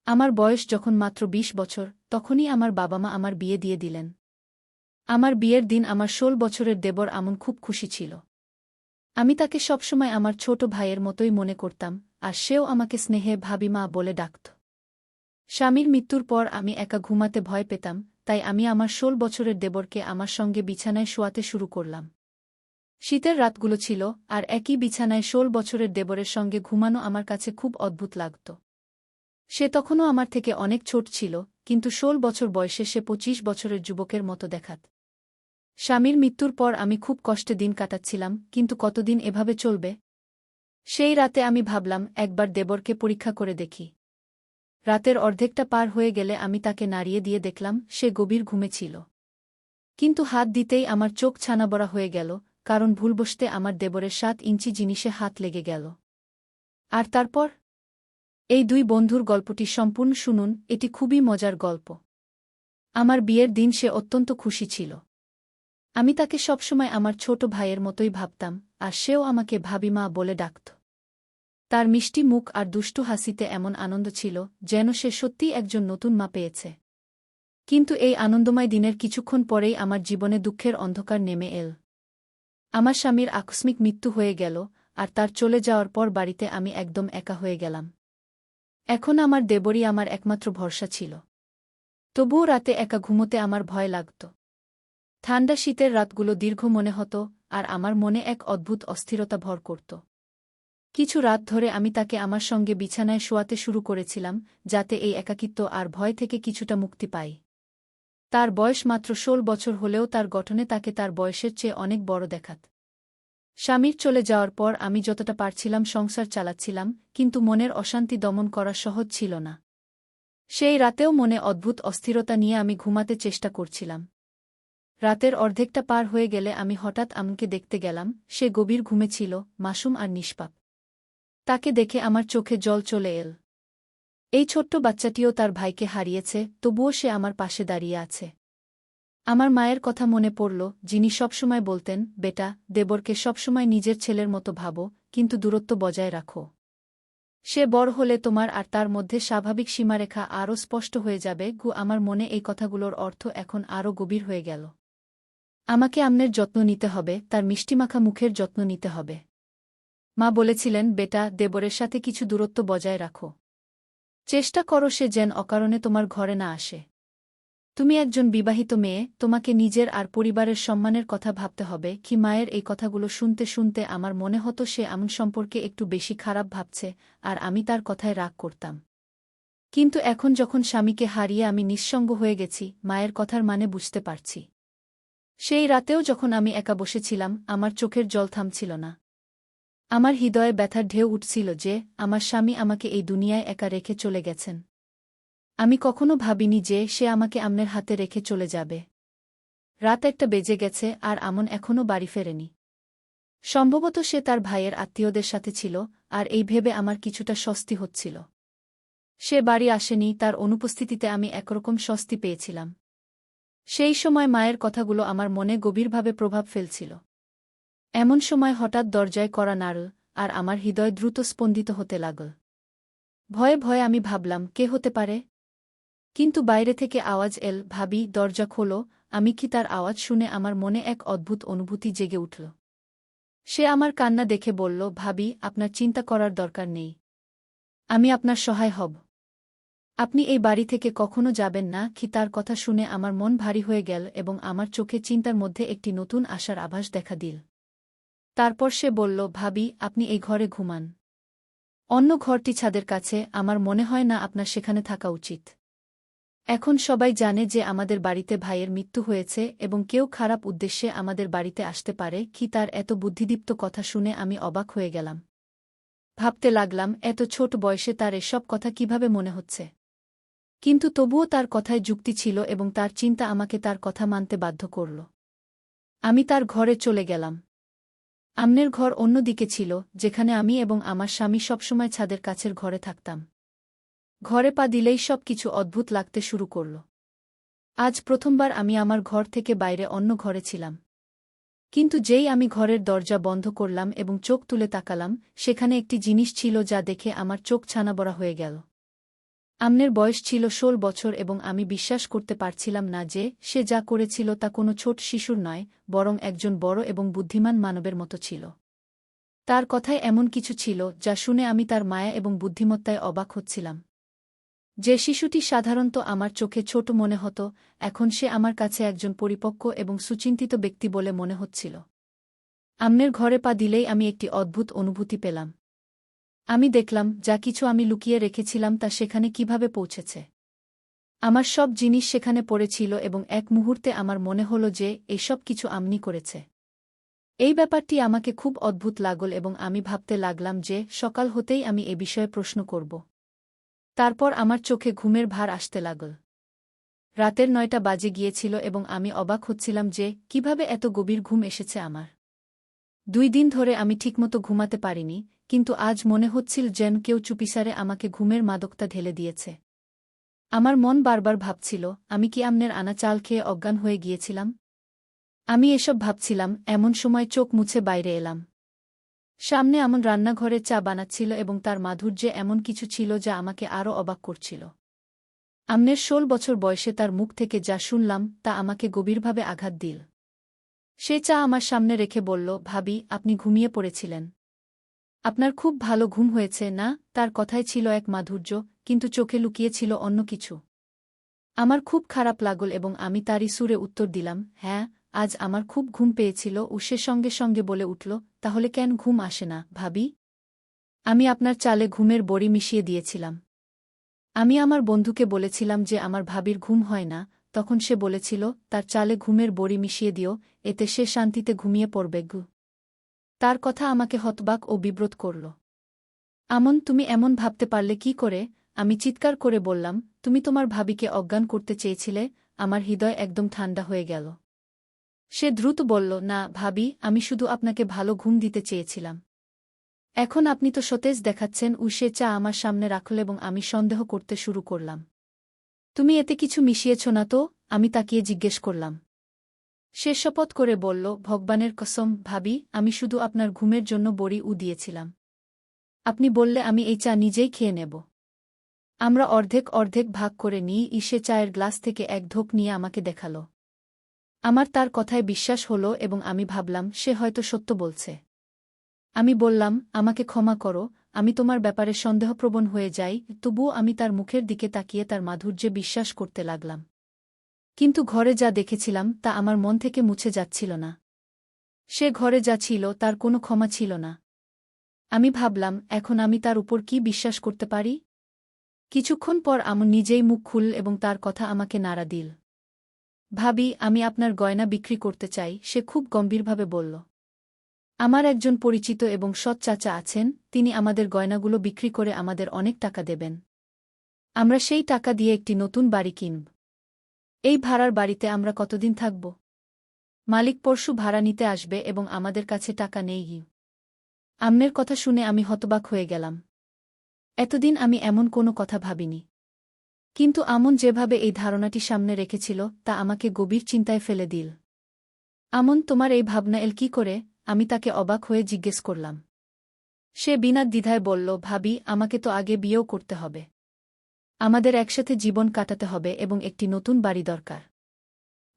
আমার বয়স যখন মাত্র ২০ বছর, তখনই আমার বাবা-মা আমার বিয়ে দিয়ে দিলেন। আমার বিয়ের দিন আমার ১৬ বছরের দেবর আমন খুব খুশি ছিল। আমি তাকে সবসময় আমার ছোট ভাইয়ের মতোই মনে করতাম, আর সেও আমাকে স্নেহে ভাবিমা বলে ডাকত। স্বামীর মৃত্যুর পর আমি একা ঘুমাতে ভয় পেতাম, তাই আমি আমার ১৬ বছরের দেবরকে আমার সঙ্গে বিছানায় শোয়াতে শুরু করলাম। শীতের রাতগুলো ছিল, আর একই বিছানায় ১৬ বছরের দেবরের সঙ্গে ঘুমানো আমার কাছে খুব অদ্ভুত লাগত। সে তখনও আমার থেকে অনেক ছোট ছিল, কিন্তু ১৬ বছর বয়সে সে ২৫ বছরের যুবকের মতো দেখাত। স্বামীর মৃত্যুর পর আমি খুব কষ্টে দিন কাটাচ্ছিলাম, কিন্তু কতদিন এভাবে চলবে? সেই রাতে আমি ভাবলাম একবার দেবরকে পরীক্ষা করে দেখি। রাতের অর্ধেকটা পার হয়ে গেলে আমি তাকে নাড়িয়ে দিয়ে দেখলাম সে গভীর ঘুমে ছিল। কিন্তু হাত দিতেই আমার চোখ ছানাবড়া হয়ে গেল, কারণ ভুলবশতে আমার দেবরের ৭ ইঞ্চি জিনিসে হাত লেগে গেল। আর তারপর? এই দুই বন্ধুর গল্পটি সম্পূর্ণ শুনুন, এটি খুবই মজার গল্প। আমার বিয়ের দিন সে অত্যন্ত খুশি ছিল। আমি তাকে সবসময় আমার ছোট ভাইয়ের মতোই ভাবতাম, আর সেও আমাকে ভাবিমা বলে ডাকত। তার মিষ্টি মুখ আর দুষ্টু হাসিতে এমন আনন্দ ছিল, যেন সে সত্যিই একজন নতুন মা পেয়েছে। কিন্তু এই আনন্দময় দিনের কিছুক্ষণ পরেই আমার জীবনে দুঃখের অন্ধকার নেমে এল। আমার স্বামীর আকস্মিক মৃত্যু হয়ে গেল, আর তার চলে যাওয়ার পর বাড়িতে আমি একদম একা হয়ে গেলাম। এখন আমার দেবরই আমার একমাত্র ভরসা ছিল। তবুও রাতে একা ঘুমোতে আমার ভয় লাগত। ঠান্ডা শীতের রাতগুলো দীর্ঘ মনে হতো, আর আমার মনে এক অদ্ভুত অস্থিরতা ভর করত। কিছু রাত ধরে আমি তাকে আমার সঙ্গে বিছানায় শোয়াতে শুরু করেছিলাম, যাতে এই একাকিত্ব আর ভয় থেকে কিছুটা মুক্তি পাই। তার বয়স মাত্র ১৬ বছর হলেও তার গঠনে তাকে তার বয়সের চেয়ে অনেক বড় দেখাত। স্বামীর চলে যাওয়ার পর আমি যতটা পারছিলাম সংসার চালাচ্ছিলাম, কিন্তু মনের অশান্তি দমন করা সহজ ছিল না। সেই রাতেও মনে অদ্ভুত অস্থিরতা নিয়ে আমি ঘুমাতে চেষ্টা করছিলাম। রাতের অর্ধেকটা পার হয়ে গেলে আমি হঠাৎ আমকে দেখতে গেলাম, সে গভীর ঘুমে ছিল, মাসুম আর নিষ্পাপ। তাকে দেখে আমার চোখে জল চলে এল। এই ছোট্ট বাচ্চাটিও তার ভাইকে হারিয়েছে, তবুও সে আমার পাশে দাঁড়িয়ে আছে। আমার মায়ের কথা মনে পড়ল, যিনি সবসময় বলতেন, বেটা, দেবরকে সবসময় নিজের ছেলের মতো ভাবো, কিন্তু দূরত্ব বজায় রাখো। সে বড় হলে তোমার আর তার মধ্যে স্বাভাবিক সীমারেখা আরও স্পষ্ট হয়ে যাবে। আমার মনে এই কথাগুলোর অর্থ এখন আরও গভীর হয়ে গেল। আমাকে আমনের যত্ন নিতে হবে, তার মিষ্টিমাখা মুখের যত্ন নিতে হবে। মা বলেছিলেন, বেটা, দেবরের সাথে কিছু দূরত্ব বজায় রাখো। চেষ্টা করো সে যেন অকারণে তোমার ঘরে না আসে। তুমি একজন বিবাহিত মেয়ে, তোমাকে নিজের আর পরিবারের সম্মানের কথা ভাবতে হবে। কি মায়ের এই কথাগুলো শুনতে শুনতে আমার মনে হতো সে আমন সম্পর্কে একটু বেশি খারাপ ভাবছে, আর আমি তার কথায় রাগ করতাম। কিন্তু এখন যখন স্বামীকে হারিয়ে আমি নিঃসঙ্গ হয়ে গেছি, মায়ের কথার মানে বুঝতে পারছি। সেই রাতেও যখন আমি একা বসেছিলাম, আমার চোখের জল থামছিল না। আমার হৃদয়ে ব্যথার ঢেউ উঠছিল যে আমার স্বামী আমাকে এই দুনিয়ায় একা রেখে চলে গেছেন। আমি কখনো ভাবিনি যে সে আমাকে আমনের হাতে রেখে চলে যাবে। রাত ১টা বেজে গেছে, আর আমন এখনও বাড়ি ফেরেনি। সম্ভবত সে তার ভাইয়ের আত্মীয়দের সাথে ছিল, আর এই ভেবে আমার কিছুটা স্বস্তি হচ্ছিল। সে বাড়ি আসেনি, তার অনুপস্থিতিতে আমি একরকম স্বস্তি পেয়েছিলাম। সেই সময় মায়ের কথাগুলো আমার মনে গভীরভাবে প্রভাব ফেলছিল। এমন সময় হঠাৎ দরজায় কড়া নাড়ল, আর আমার হৃদয় দ্রুত স্পন্দিত হতে লাগল। ভয়ে ভয়ে আমি ভাবলাম, কে হতে পারে? কিন্তু বাইরে থেকে আওয়াজ এল, ভাবি, দরজা খোলো। আমি কি তার আওয়াজ শুনে আমার মনে এক অদ্ভুত অনুভূতি জেগে উঠল। সে আমার কান্না দেখে বলল, ভাবি, আপনার চিন্তা করার দরকার নেই। আমি আপনার সহায় হব। আপনি এই বাড়ি থেকে কখনো যাবেন না। কি তার কথা শুনে আমার মন ভারী হয়ে গেল, এবং আমার চোখে চিন্তার মধ্যে একটি নতুন আশার আভাস দেখা দিল। তারপর সে বলল, ভাবি, আপনি এই ঘরে ঘুমান। অন্য ঘরটি ছাদের কাছে, আমার মনে হয় না আপনার সেখানে থাকা উচিত। এখন সবাই জানে যে আমাদের বাড়িতে ভাইয়ের মৃত্যু হয়েছে, এবং কেউ খারাপ উদ্দেশ্যে আমাদের বাড়িতে আসতে পারে। কি তার এত বুদ্ধিদীপ্ত কথা শুনে আমি অবাক হয়ে গেলাম। ভাবতে লাগলাম, এত ছোট বয়সে তার এসব কথা কিভাবে মনে হচ্ছে। কিন্তু তবুও তার কথায় যুক্তি ছিল, এবং তার চিন্তা আমাকে তার কথা মানতে বাধ্য করল। আমি তার ঘরে চলে গেলাম। আমনের ঘর অন্যদিকে ছিল, যেখানে আমি এবং আমার স্বামী সবসময় ছাদের কাছের ঘরে থাকতাম। ঘরে পা দিলেই সব কিছু অদ্ভুত লাগতে শুরু করল। আজ প্রথমবার আমি আমার ঘর থেকে বাইরে অন্য ঘরে ছিলাম। কিন্তু যেই আমি ঘরের দরজা বন্ধ করলাম এবং চোখ তুলে তাকালাম, সেখানে একটি জিনিস ছিল যা দেখে আমার চোখ ছানাবড়া হয়ে গেল। আমনের বয়স ছিল ১৬ বছর এবং আমি বিশ্বাস করতে পারছিলাম না যে সে যা করেছিল তা কোনো ছোট শিশুর নয়, বরং একজন বড় এবং বুদ্ধিমান মানবের মতো ছিল। তার কথায় এমন কিছু ছিল যা শুনে আমি তার মায়া এবং বুদ্ধিমত্তায় অবাক হচ্ছিলাম। যে শিশুটি সাধারণত আমার চোখে ছোট মনে হতো, এখন সে আমার কাছে একজন পরিপক্ব এবং সুচিন্তিত ব্যক্তি বলে মনে হচ্ছিল। আমনের ঘরে পা দিলেই আমি একটি অদ্ভুত অনুভূতি পেলাম। আমি দেখলাম যা কিছু আমি লুকিয়ে রেখেছিলাম তা সেখানে কিভাবে পৌঁছেছে। আমার সব জিনিস সেখানে পড়েছিল এবং এক মুহূর্তে আমার মনে হল যে এসব কিছু আমনি করেছে। এই ব্যাপারটি আমাকে খুব অদ্ভুত লাগল এবং আমি ভাবতে লাগলাম যে সকাল হতেই আমি এ বিষয়ে প্রশ্ন করব। তারপর আমার চোখে ঘুমের ভার আসতে লাগল। রাতের ৯টা বাজে গিয়েছিল এবং আমি অবাক হচ্ছিলাম যে কিভাবে এত গভীর ঘুম এসেছে আমার। ২ দিন ধরে আমি ঠিকমতো ঘুমাতে পারিনি, কিন্তু আজ মনে হচ্ছিল যেন কেউ চুপিসারে আমাকে ঘুমের মাদকতা ঢেলে দিয়েছে। আমার মন বারবার ভাবছিল, আমি কি আমনের আনা চাল খেয়ে অজ্ঞান হয়ে গিয়েছিলাম? আমি এসব ভাবছিলাম, এমন সময় চোখ মুছে বাইরে এলাম। সামনে আমন রান্নাঘরে চা বানাচ্ছিল এবং তার মাধুর্যে এমন কিছু ছিল যা আমাকে আরও অবাক করছিল। আমনের ১৬ বছর বয়সে তার মুখ থেকে যা শুনলাম তা আমাকে গভীরভাবে আঘাত দিল। সে চা আমার সামনে রেখে বলল, ভাবি, আপনি ঘুমিয়ে পড়েছিলেন। আপনার খুব ভালো ঘুম হয়েছে না? তার কথায় ছিল এক মাধুর্য, কিন্তু চোখে লুকিয়ে ছিল অন্য কিছু। আমার খুব খারাপ লাগল এবং আমি তারই সুরে উত্তর দিলাম, হ্যাঁ, আজ আমার খুব ঘুম পেয়েছিল। ও সে সঙ্গে সঙ্গে বলে উঠল, তাহলে কেন ঘুম আসে না, ভাবি? আমি আপনার চালে ঘুমের বড়ি মিশিয়ে দিয়েছিলাম। আমি আমার বন্ধুকে বলেছিলাম যে আমার ভাবির ঘুম হয় না, তখন সে বলেছিল, তার চালে ঘুমের বড়ি মিশিয়ে দিও, এতে সে শান্তিতে ঘুমিয়ে পড়বে। তার কথা আমাকে হতবাক ও বিব্রত করল। আমন, তুমি এমন ভাবতে পারলে কি করে? আমি চিৎকার করে বললাম, তুমি তোমার ভাবিকে অজ্ঞান করতে চেয়েছিলে? আমার হৃদয় একদম ঠান্ডা হয়ে গেল। সে দ্রুত বলল, না ভাবি, আমি শুধু আপনাকে ভালো ঘুম দিতে চেয়েছিলাম। এখন আপনি তো সতেজ দেখাচ্ছেন। সে চা আমার সামনে রাখল এবং আমি সন্দেহ করতে শুরু করলাম। তুমি এতে কিছু মিশিয়েছ না তো? আমি তাকিয়ে জিজ্ঞেস করলাম। সে শপথ করে বলল, ভগবানের কসম, ভাবি, আমি শুধু আপনার ঘুমের জন্য বড়ি দিয়েছিলাম। আপনি বললে আমি এই চা নিজেই খেয়ে নেব। আমরা অর্ধেক অর্ধেক ভাগ করে নিই। সে চায়ের গ্লাস থেকে এক ঢোক নিয়ে আমাকে দেখাল। আমার তার কথায় বিশ্বাস হল এবং আমি ভাবলাম সে হয়তো সত্য বলছে। আমি বললাম, আমাকে ক্ষমা করো, আমি তোমার ব্যাপারে সন্দেহপ্রবণ হয়ে যাই। তবুও আমি তার মুখের দিকে তাকিয়ে তার মাধুর্যে বিশ্বাস করতে লাগলাম। কিন্তু ঘরে যা দেখেছিলাম তা আমার মন থেকে মুছে যাচ্ছিল না। সে ঘরে যা ছিল তার কোনো ক্ষমা ছিল না। আমি ভাবলাম, এখন আমি তার উপর কি বিশ্বাস করতে পারি? কিছুক্ষণ পর আমন নিজেই মুখ খুলল এবং তার কথা আমাকে নাড়া দিল। ভাবি, আমি আপনার গয়না বিক্রি করতে চাই, সে খুব গম্ভীরভাবে বলল। আমার একজন পরিচিত এবং সৎ চাচা আছেন, তিনি আমাদের গয়নাগুলো বিক্রি করে আমাদের অনেক টাকা দেবেন। আমরা সেই টাকা দিয়ে একটি নতুন বাড়ি কিনব। এই ভাড়ার বাড়িতে আমরা কতদিন থাকব? মালিক পরশু ভাড়া নিতে আসবে এবং আমাদের কাছে টাকা নেই। আমনের কথা শুনে আমি হতবাক হয়ে গেলাম। এতদিন আমি এমন কোনো কথা ভাবিনি। কিন্তু আমন যেভাবে এই ধারণাটি সামনে রেখেছিল তা আমাকে গভীর চিন্তায় ফেলে দিল। আমন, তোমার এই ভাবনা এল কি করে? আমি তাকে অবাক হয়ে জিজ্ঞেস করলাম। সে বিনা দ্বিধায় বলল, ভাবি, আমাকে তো আগে বিয়েও করতে হবে। আমাদের একসাথে জীবন কাটাতে হবে এবং একটি নতুন বাড়ি দরকার।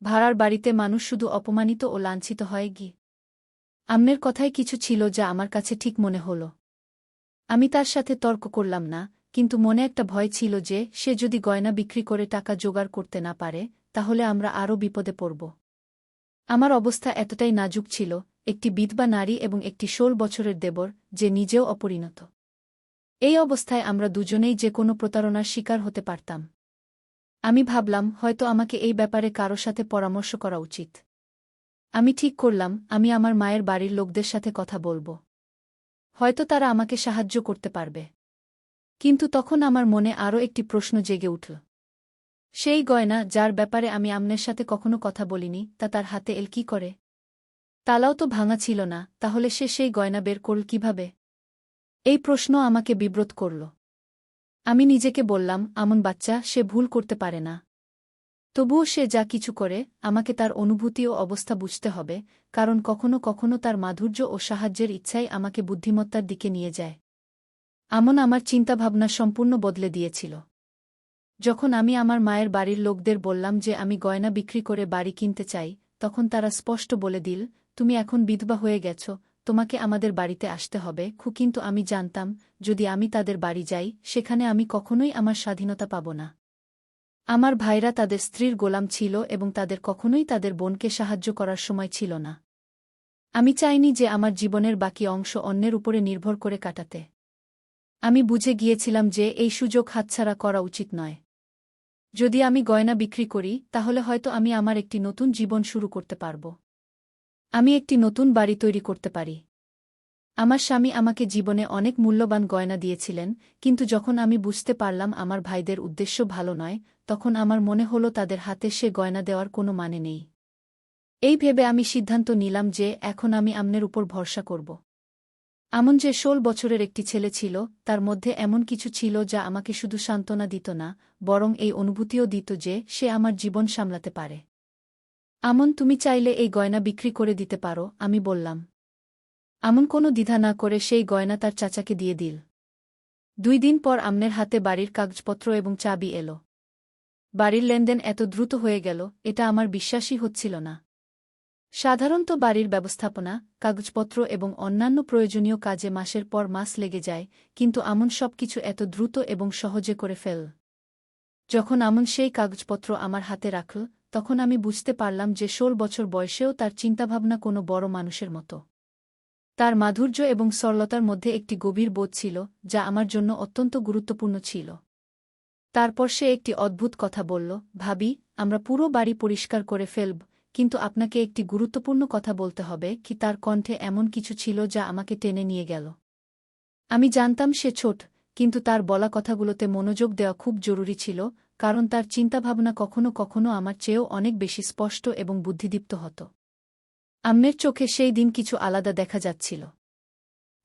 ভাড়ার বাড়িতে মানুষ শুধু অপমানিত ও লাঞ্ছিত হয়। আমনের কথায় কিছু ছিল যা আমার কাছে ঠিক মনে হল। আমি তার সাথে তর্ক করলাম না, কিন্তু মনে একটা ভয় ছিল যে সে যদি গয়না বিক্রি করে টাকা জোগাড় করতে না পারে, তাহলে আমরা আরও বিপদে পড়ব। আমার অবস্থা এতটাই নাজুক ছিল, একটি বিধবা নারী এবং একটি ১৬ বছরের দেবর, যে নিজেও অপরিণত। এই অবস্থায় আমরা দুজনেই যে কোনো প্রতারণার শিকার হতে পারতাম। আমি ভাবলাম, হয়তো আমাকে এই ব্যাপারে কারো সাথে পরামর্শ করা উচিত। আমি ঠিক করলাম, আমি আমার মায়ের বাড়ির লোকদের সাথে কথা বলব। হয়তো তারা আমাকে সাহায্য করতে পারবে। কিন্তু তখন আমার মনে আরও একটি প্রশ্ন জেগে উঠল। সেই গয়না, যার ব্যাপারে আমি আমনের সাথে কখনো কথা বলিনি, তা তার হাতে এল কি করে? তালাও তো ভাঙা ছিল না, তাহলে সে সেই গয়না বের করল কিভাবে? এই প্রশ্ন আমাকে বিব্রত করল। আমি নিজেকে বললাম, আমন বাচ্চা, সে ভুল করতে পারে না। তবুও সে যা কিছু করে, আমাকে তার অনুভূতি ও অবস্থা বুঝতে হবে, কারণ কখনো কখনো তার মাধুর্য ও সাহায্যের ইচ্ছাই আমাকে বুদ্ধিমত্তার দিকে নিয়ে যায়। আমন আমার চিন্তাভাবনা সম্পূর্ণ বদলে দিয়েছিল। যখন আমি আমার মায়ের বাড়ির লোকদের বললাম যে আমি গয়না বিক্রি করে বাড়ি কিনতে চাই, তখন তারা স্পষ্ট বলে দিল, তুমি এখন বিধবা হয়ে গেছ, তোমাকে আমাদের বাড়িতে আসতে হবে। কিন্তু আমি জানতাম, যদি আমি তাদের বাড়ি যাই, সেখানে আমি কখনোই আমার স্বাধীনতা পাব না। আমার ভাইরা তাদের স্ত্রীর গোলাম ছিল এবং তাদের কখনোই তাদের বোনকে সাহায্য করার সময় ছিল না। আমি চাইনি যে আমার জীবনের বাকি অংশ অন্যের উপরে নির্ভর করে কাটাতে। আমি বুঝে গিয়েছিলাম যে এই সুযোগ হাতছাড়া করা উচিত নয়। যদি আমি গয়না বিক্রি করি, তাহলে হয়তো আমি আমার একটি নতুন জীবন শুরু করতে পারব। আমি একটি নতুন বাড়ি তৈরি করতে পারি। আমার স্বামী আমাকে জীবনে অনেক মূল্যবান গয়না দিয়েছিলেন, কিন্তু যখন আমি বুঝতে পারলাম আমার ভাইদের উদ্দেশ্য ভালো নয়, তখন আমার মনে হলো তাদের হাতে সে গয়না দেওয়ার কোনো মানে নেই। এই ভেবে আমি সিদ্ধান্ত নিলাম যে এখন আমি আমনের উপর ভরসা করব। আমন যে ১৬ বছরের একটি ছেলে ছিল, তার মধ্যে এমন কিছু ছিল যা আমাকে শুধু সান্ত্বনা দিত না, বরং এই অনুভূতিও দিত যে সে আমার জীবন সামলাতে পারে। আমন, তুমি চাইলে এই গয়না বিক্রি করে দিতে পারো, আমি বললাম। আমন কোনো দ্বিধা না করে সেই গয়না তার চাচাকে দিয়ে দিল। ২ দিন পর আমনের হাতে বাড়ির কাগজপত্র এবং চাবি এলো। বাড়ির লেনদেন এত দ্রুত হয়ে গেল, এটা আমার বিশ্বাসই হচ্ছিল না। সাধারণত বাড়ির ব্যবস্থাপনা, কাগজপত্র এবং অন্যান্য প্রয়োজনীয় কাজে মাসের পর মাস লেগে যায়, কিন্তু আমন সবকিছু এত দ্রুত এবং সহজে করে ফেল। যখন আমন সেই কাগজপত্র আমার হাতে রাখল, তখন আমি বুঝতে পারলাম যে ১৬ বছর বয়সেও তার চিন্তাভাবনা কোনো বড় মানুষের মতো। তার মাধুর্য এবং সরলতার মধ্যে একটি গভীর বোধ ছিল, যা আমার জন্য অত্যন্ত গুরুত্বপূর্ণ ছিল। তারপর সে একটি অদ্ভুত কথা বলল, ভাবি, আমরা পুরো বাড়ি পরিষ্কার করে ফেলব, কিন্তু আপনাকে একটি গুরুত্বপূর্ণ কথা বলতে হবে। তার কণ্ঠে এমন কিছু ছিল যা আমাকে টেনে নিয়ে গেল। আমি জানতাম সে ছোট, কিন্তু তার বলা কথাগুলোতে মনোযোগ দেওয়া খুব জরুরি ছিল, কারণ তার চিন্তাভাবনা কখনো কখনো আমার চেয়েও অনেক বেশি স্পষ্ট এবং বুদ্ধিদীপ্ত হতো। আম্মের চোখে সেই দিন কিছু আলাদা দেখা যাচ্ছিল।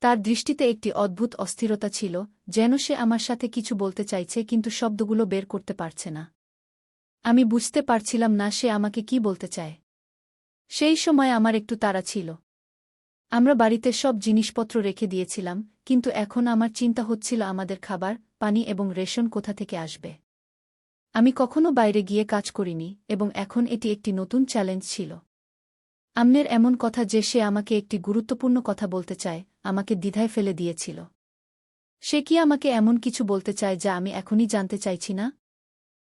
তার দৃষ্টিতে একটি অদ্ভুত অস্থিরতা ছিল, যেন সে আমার সাথে কিছু বলতে চাইছে কিন্তু শব্দগুলো বের করতে পারছে না। আমি বুঝতে পারছিলাম না সে আমাকে কি বলতে চায়। সেই সময় আমার একটু তাড়া ছিল। আমরা বাড়িতে সব জিনিসপত্র রেখে দিয়েছিলাম, কিন্তু এখন আমার চিন্তা হচ্ছিল আমাদের খাবার, পানি এবং রেশন কোথা থেকে আসবে। আমি কখনো বাইরে গিয়ে কাজ করিনি, এবং এখন এটি একটি নতুন চ্যালেঞ্জ ছিল। আম্মের এমন কথা যে সে আমাকে একটি গুরুত্বপূর্ণ কথা বলতে চায়, আমাকে দ্বিধায় ফেলে দিয়েছিল। সে কি আমাকে এমন কিছু বলতে চায় যা আমি এখনই জানতে চাইছি না?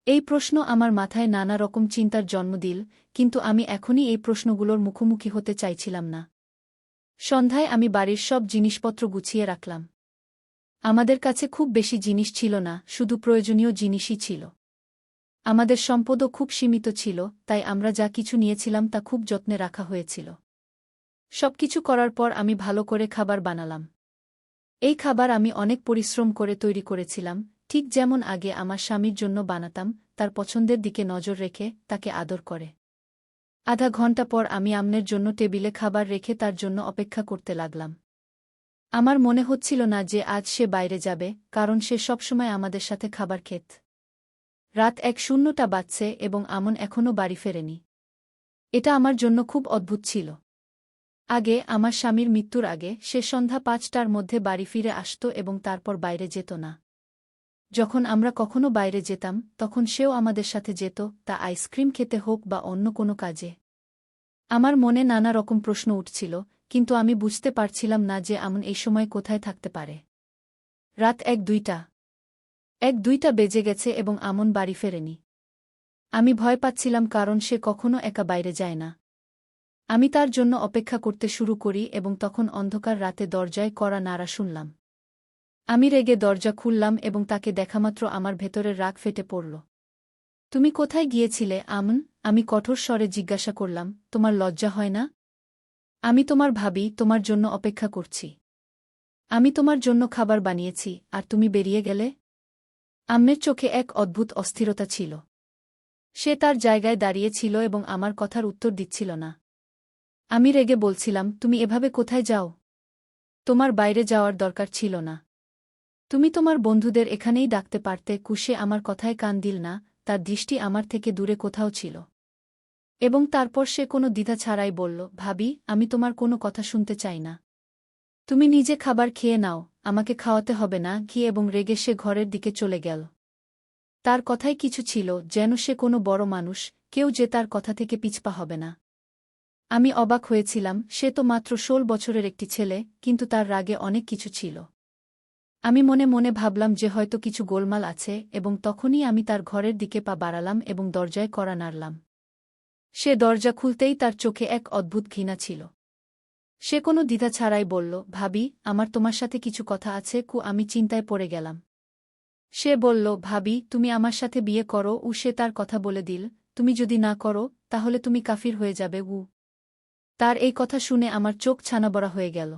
এই প্রশ্ন আমার মাথায় নানা রকম চিন্তার জন্ম দিল, কিন্তু আমি এখনই এই প্রশ্নগুলোর মুখোমুখি হতে চাইছিলাম না। সন্ধ্যায় আমি বাড়ির সব জিনিসপত্র গুছিয়ে রাখলাম। আমাদের কাছে খুব বেশি জিনিস ছিল না, শুধু প্রয়োজনীয় জিনিসই ছিল। আমাদের সম্পদও খুব সীমিত ছিল, তাই আমরা যা কিছু নিয়েছিলাম তা খুব যত্নে রাখা হয়েছিল। সবকিছু করার পর আমি ভালো করে খাবার বানালাম। এই খাবার আমি অনেক পরিশ্রম করে তৈরি করেছিলাম, ঠিক যেমন আগে আমার স্বামীর জন্য বানাতাম, তার পছন্দের দিকে নজর রেখে, তাকে আদর করে। আধা ঘণ্টা পর আমি আম্নের জন্য টেবিলে খাবার রেখে তার জন্য অপেক্ষা করতে লাগলাম। আমার মনে হচ্ছিল না যে আজ সে বাইরে যাবে, কারণ সে সবসময় আমাদের সাথে খাবার খেত। রাত ১:০০ বাজছে এবং আমন এখনও বাড়ি ফেরেনি। এটা আমার জন্য খুব অদ্ভুত ছিল। আগে, আমার স্বামীর মৃত্যুর আগে, সে সন্ধ্যা ৫টার মধ্যে বাড়ি ফিরে আসত এবং তারপর বাইরে যেত না। যখন আমরা কখনো বাইরে যেতাম, তখন সেও আমাদের সাথে যেত, তা আইসক্রিম খেতে হোক বা অন্য কোনো কাজে। আমার মনে নানা রকম প্রশ্ন উঠছিল, কিন্তু আমি বুঝতে পারছিলাম না যে আমন এই সময় কোথায় থাকতে পারে। রাত ১:০২ বেজে গেছে এবং আমন বাড়ি ফেরেনি। আমি ভয় পাচ্ছিলাম কারণ সে কখনো একা বাইরে যায় না। আমি তার জন্য অপেক্ষা করতে শুরু করি এবং তখন অন্ধকার রাতে দরজায় কড়া নাড়া শুনলাম। আমি রেগে দরজা খুললাম এবং তাকে দেখামাত্র আমার ভেতরের রাগ ফেটে পড়ল। তুমি কোথায় গিয়েছিলে, আমন? আমি কঠোর স্বরে জিজ্ঞাসা করলাম, তোমার লজ্জা হয় না? আমি তোমার ভাবি, তোমার জন্য অপেক্ষা করছি। আমি তোমার জন্য খাবার বানিয়েছি, আর তুমি বেরিয়ে গেলে? আম্মের চোখে এক অদ্ভুত অস্থিরতা ছিল। সে তার জায়গায় দাঁড়িয়ে ছিল এবং আমার কথার উত্তর দিচ্ছিল না। আমি রেগে বলছিলাম, তুমি এভাবে কোথায় যাও? তোমার বাইরে যাওয়ার দরকার ছিল না। তুমি তোমার বন্ধুদের এখানেই ডাকতে পারতে। সে আমার কথায় কান দিল না, তার দৃষ্টি আমার থেকে দূরে কোথাও ছিল। এবং তারপর সে কোনো দ্বিধা ছাড়াই বলল, ভাবি, আমি তোমার কোনো কথা শুনতে চাই না। তুমি নিজে খাবার খেয়ে নাও, আমাকে খাওয়াতে হবে না। এবং রেগে সে ঘরের দিকে চলে গেল। তার কথায় কিছু ছিল, যেন সে কোনো বড় মানুষ, কেউ যে তার কথা থেকে পিছপা হবে না। আমি অবাক হয়েছিলাম, সে তো মাত্র ১৬ বছরের একটি ছেলে, কিন্তু তার রাগে অনেক কিছু ছিল। আমি মনে মনে ভাবলাম যে হয়তো কিছু গোলমাল আছে, এবং তখনই আমি তার ঘরের দিকে পা বাড়ালাম এবং দরজায় কড়া নাড়লাম। সে দরজা খুলতেই তার চোখে এক অদ্ভুত ঘৃণা ছিল। সে কোনো দ্বিধা ছাড়াই বলল, ভাবি, আমার তোমার সাথে কিছু কথা আছে। আমি চিন্তায় পড়ে গেলাম। সে বলল, ভাবি, তুমি আমার সাথে বিয়ে করো। সে তার কথা বলে দিল, তুমি যদি না করো, তাহলে তুমি কাফির হয়ে যাবে। তার এই কথা শুনে আমার চোখ ছানাবড়া হয়ে গেল।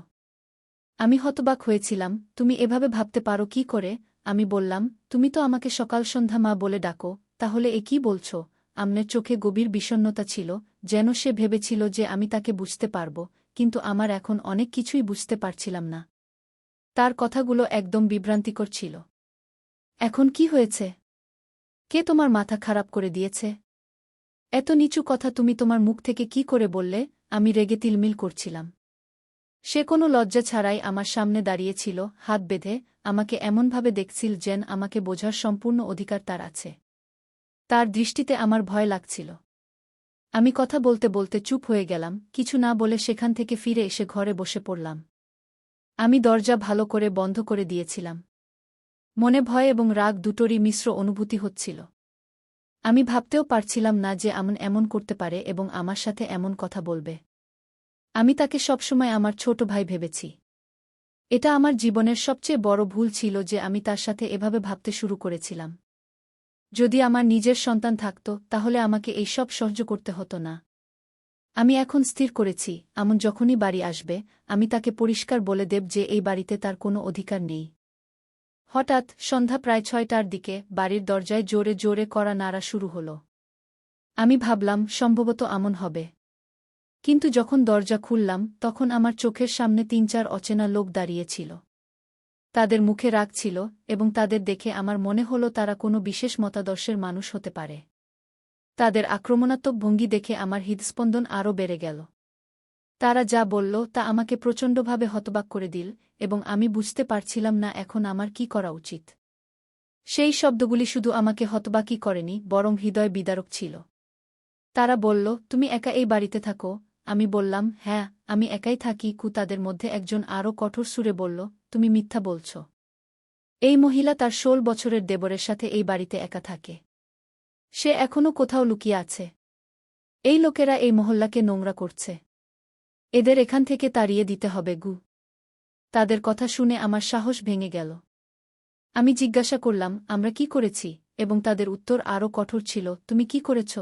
আমি হতবাক হয়েছিলাম। তুমি এভাবে ভাবতে পারো কি করে? আমি বললাম, তুমি তো আমাকে সকাল সন্ধ্যা মা বলে ডাকো, তাহলে এ কি বলছ? আমনের চোখে গভীর বিষণ্ণতা ছিল, যেন সে ভেবেছিল যে আমি তাকে বুঝতে পারব, কিন্তু আমার এখন অনেক কিছুই বুঝতে পারছিলাম না। তার কথাগুলো একদম বিভ্রান্তিকর ছিল। এখন কি হয়েছে? কে তোমার মাথা খারাপ করে দিয়েছে? এত নিচু কথা তুমি তোমার মুখ থেকে কি করে বললে? আমি রেগে তিলমিল করছিলাম। সে কোনো লজ্জা ছাড়াই আমার সামনে দাঁড়িয়েছিল, হাত বেঁধে, আমাকে এমনভাবে দেখছিল যেন আমাকে বোঝার সম্পূর্ণ অধিকার তার আছে। তার দৃষ্টিতে আমার ভয় লাগছিল। আমি কথা বলতে বলতে চুপ হয়ে গেলাম, কিছু না বলে সেখান থেকে ফিরে এসে ঘরে বসে পড়লাম। আমি দরজা ভালো করে বন্ধ করে দিয়েছিলাম। মনে ভয় এবং রাগ দুটোরই মিশ্র অনুভূতি হচ্ছিল। আমি ভাবতেও পারছিলাম না যে আমন এমন করতে পারে এবং আমার সাথে এমন কথা বলবে। আমি তাকে সবসময় আমার ছোট ভাই ভেবেছি। এটা আমার জীবনের সবচেয়ে বড় ভুল ছিল যে আমি তার সাথে এভাবে ভাবতে শুরু করেছিলাম। যদি আমার নিজের সন্তান থাকত, তাহলে আমাকে এই সব সহ্য করতে হতো না। আমি এখন স্থির করেছি, আমন যখনই বাড়ি আসবে, আমি তাকে পরিষ্কার বলে দেব যে এই বাড়িতে তার কোনো অধিকার নেই। হঠাৎ সন্ধ্যা প্রায় ৬টার দিকে বাড়ির দরজায় জোরে জোরে কড়া নাড়া শুরু হল। আমি ভাবলাম, সম্ভবত আমন হবে। কিন্তু যখন দরজা খুললাম, তখন আমার চোখের সামনে ৩-৪ অচেনা লোক দাঁড়িয়েছিল। তাদের মুখে রাগ ছিল, এবং তাদের দেখে আমার মনে হল তারা কোনো বিশেষ মতাদর্শের মানুষ হতে পারে। তাদের আক্রমণাত্মক ভঙ্গি দেখে আমার হৃদস্পন্দন আরও বেড়ে গেল। তারা যা বলল তা আমাকে প্রচণ্ডভাবে হতবাক করে দিল, এবং আমি বুঝতে পারছিলাম না এখন আমার কি করা উচিত। সেই শব্দগুলি শুধু আমাকে হতবাকই করেনি, বরং হৃদয় বিদারক ছিল। তারা বলল, তুমি একা এই বাড়িতে থাকো? আমি বললাম, হ্যাঁ, আমি একাই থাকি। তাদের মধ্যে একজন আরও কঠোর সুরে বলল, তুমি মিথ্যা বলছ। এই মহিলা তার ১৬ বছরের দেবরের সাথে এই বাড়িতে একা থাকে। সে এখনও কোথাও লুকিয়ে আছে। এই লোকেরা এই মহল্লাকে নোংরা করছে। এদের এখান থেকে তাড়িয়ে দিতে হবে। তাদের কথা শুনে আমার সাহস ভেঙে গেল। আমি জিজ্ঞাসা করলাম, আমরা কি করেছি? এবং তাদের উত্তর আরও কঠোর ছিল, তুমি কি করেছ?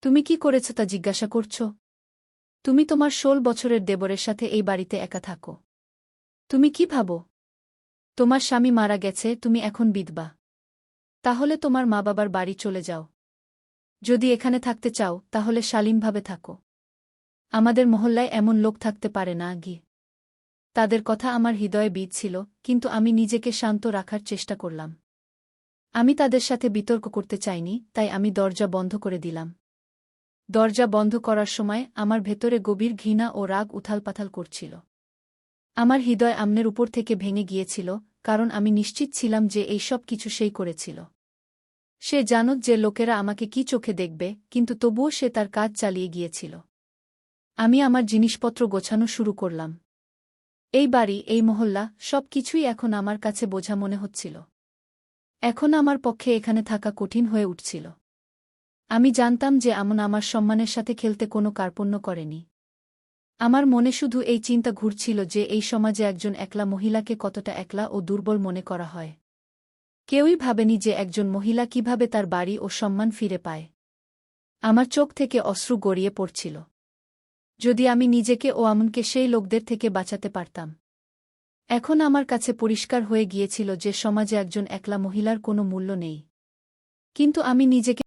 তুমি কি করেছ তা জিজ্ঞাসা করছ? তুমি তোমার ১৬ বছরের দেবরের সাথে এই বাড়িতে একা থাকো। তুমি কি ভাবো? তোমার স্বামী মারা গেছে, তুমি এখন বিধবা। তাহলে তোমার মা বাবার বাড়ি চলে যাও। যদি এখানে থাকতে চাও, তাহলে শালীনভাবে থাকো। আমাদের মহল্লায় এমন লোক থাকতে পারে না। তাদের কথা আমার হৃদয়ে বিঁধছিল, কিন্তু আমি নিজেকে শান্ত রাখার চেষ্টা করলাম। আমি তাদের সাথে বিতর্ক করতে চাইনি, তাই আমি দরজা বন্ধ করে দিলাম। দরজা বন্ধ করার সময় আমার ভেতরে গভীর ঘৃণা ও রাগ উথালপাথাল করছিল। আমার হৃদয় আমনের উপর থেকে ভেঙে গিয়েছিল, কারণ আমি নিশ্চিত ছিলাম যে এই সব কিছু সেই করেছিল। সে জানত যে লোকেরা আমাকে কি চোখে দেখবে, কিন্তু তবুও সে তার কাজ চালিয়ে গিয়েছিল। আমি আমার জিনিসপত্র গোছানো শুরু করলাম। এই বাড়ি, এই মহল্লা, সব কিছুই এখন আমার কাছে বোঝা মনে হচ্ছিল। এখন আমার পক্ষে এখানে থাকা কঠিন হয়ে উঠছিল। আমি জানতাম যে আমন আমার সম্মানের সাথে খেলতে কোনো কার্পণ্য করেনি। আমার মনে শুধু এই চিন্তা ঘুরছিল যে এই সমাজে একজন একলা মহিলাকে কতটা একলা ও দুর্বল মনে করা হয়। কেউই ভাবেনি যে একজন মহিলা কিভাবে তার বাড়ি ও সম্মান ফিরে পায়। আমার চোখ থেকে অশ্রু গড়িয়ে পড়ছিল। যদি আমি নিজেকে ও আমনকে সেই লোকদের থেকে বাঁচাতে পারতাম। এখন আমার কাছে পরিষ্কার হয়ে গিয়েছিল যে সমাজে একজন একলা মহিলার কোনো মূল্য নেই। কিন্তু আমি নিজেকে